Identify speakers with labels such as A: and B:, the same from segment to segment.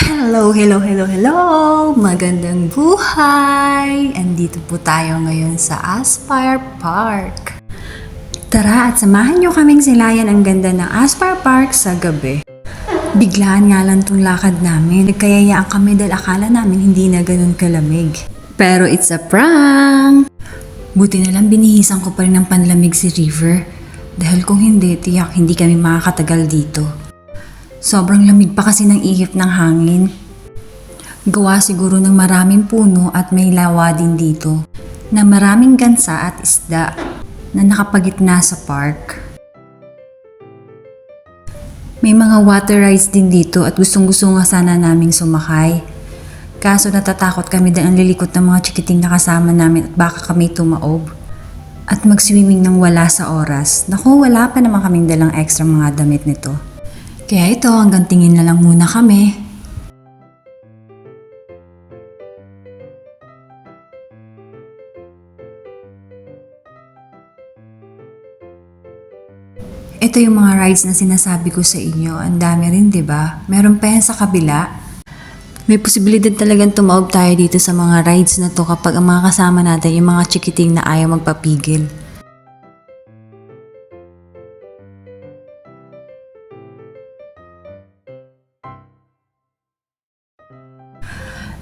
A: Hello, hello, hello, hello! Magandang buhay! Andito po tayo ngayon sa Aspire Park. Tara at samahan nyo kaming silayan ang ganda ng Aspire Park sa gabi. Biglaan nga lang tong lakad namin. Nagkayayaan kami dahil akala namin hindi na ganun kalamig. Pero it's a prank! Buti na lang binihisan ko pa rin ng panlamig si River. Dahil kung hindi, tiyak hindi kami makakatagal dito. Sobrang lamig pa kasi ng ihip ng hangin. Gawa siguro ng maraming puno at may lawa din dito na maraming gansa at isda na nakapagitna sa park. May mga water rides din dito at gustong-gusto nga sana naming sumakay. Kaso natatakot kami dahil ang lilikot ng mga chikiting na kasama namin at baka kami tumaob. At mag-swimming nang wala sa oras. Naku, wala pa naman kaming dalang extra mga damit nito. Kaya ito, hanggang tingin na lang muna kami. Ito yung mga rides na sinasabi ko sa inyo. Ang dami rin, di ba? Meron pa yan sa kabila. May posibilidad talagang tumaob tayo dito sa mga rides na to kapag ang mga kasama natin yung mga chikiting na ayaw magpapigil.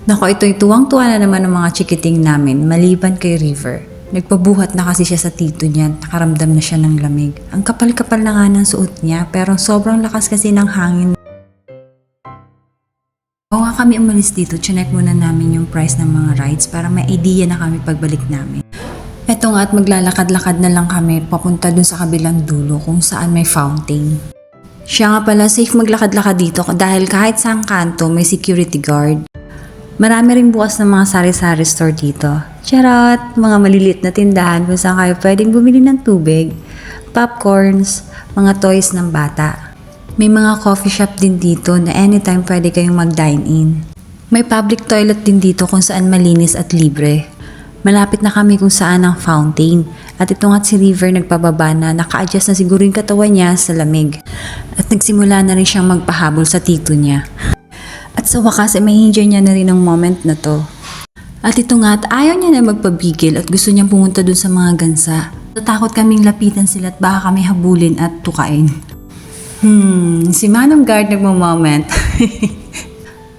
A: Nako, ito'y tuwang-tuwa na naman ng mga chikiting namin maliban kay River. Nagpabuhat na kasi siya sa tito niya, nakaramdam na siya ng lamig. Ang kapal-kapal na nga ng suot niya pero sobrang lakas kasi ng hangin. Bago nga kami umalis dito, chinek muna namin yung price ng mga rides para may idea na kami pagbalik namin. Eto nga at maglalakad-lakad na lang kami papunta dun sa kabilang dulo kung saan may fountain. Siya nga pala safe maglakad-lakad dito dahil kahit saang kanto may security guard. Marami rin bukas ng mga sari-sari store dito. Charot! Mga maliliit na tindahan kung saan kayo pwedeng bumili ng tubig, popcorns, mga toys ng bata. May mga coffee shop din dito na anytime pwede kayong mag-dine in. May public toilet din dito kung saan malinis at libre. Malapit na kami kung saan ang fountain. At ito nga't si River nagpababa na naka-adjust na siguro yung katawan niya sa lamig. At nagsimula na rin siyang magpahabol sa tito niya. At sa wakas, may-enjoy niya na rin ang moment na to. At ito nga at ayaw niya na magpabigil at gusto niyang pumunta dun sa mga gansa. Natakot kaming lapitan sila at baka kami habulin at tukain. Si Manong Guard nagmo-moment.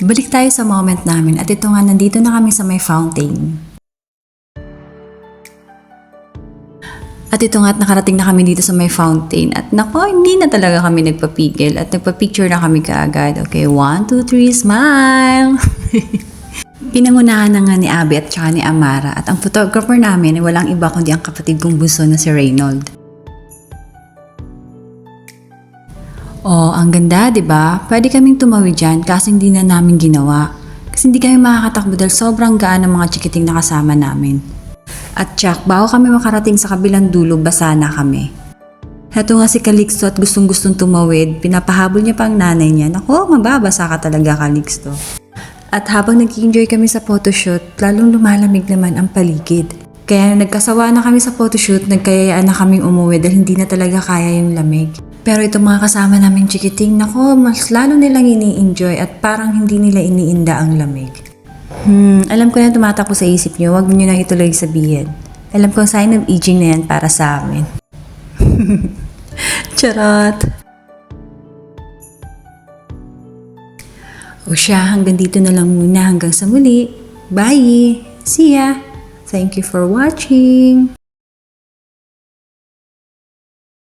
A: Balik tayo sa moment namin at ito nga nandito na kami sa may fountain. At ito nga at nakarating na kami dito sa may fountain at nako, hindi na talaga kami nagpapigil at nagpa-picture na kami kaagad. Okay, 1, 2, 3, smile! Pinangunahan na nga ni Abby at saka ni Amara at ang photographer namin ay walang iba kundi ang kapatid kong bunso na si Reynold. Oh, ang ganda, di ba? Pwede kaming tumawid dyan kasi hindi na namin ginawa. Kasi hindi kami makakatakbo dahil sobrang gaan ng mga chikiting na kasama namin. At tsak, bago kami makarating sa kabilang dulo, basa na kami. Heto nga si Calixto at gustong-gustong tumawid, pinapahabol niya pa ang nanay niya. Naku, mababasa ka talaga, Calixto. At habang nag-enjoy kami sa photoshoot, lalong lumalamig naman ang paligid. Kaya nagkasawa na kami sa photoshoot, nagkayayaan na kaming umuwi dahil hindi na talaga kaya yung lamig. Pero itong mga kasama naming chikiting, naku, mas lalo nilang ini-enjoy at parang hindi nila iniinda ang lamig. Alam ko na tumatakbo sa isip nyo, wag nyo na ituloy sabihin. Alam ko ang sign of aging na yan para sa amin. Charot! O siya, hanggang dito na lang muna hanggang sa muli. Bye! See ya! Thank you for watching!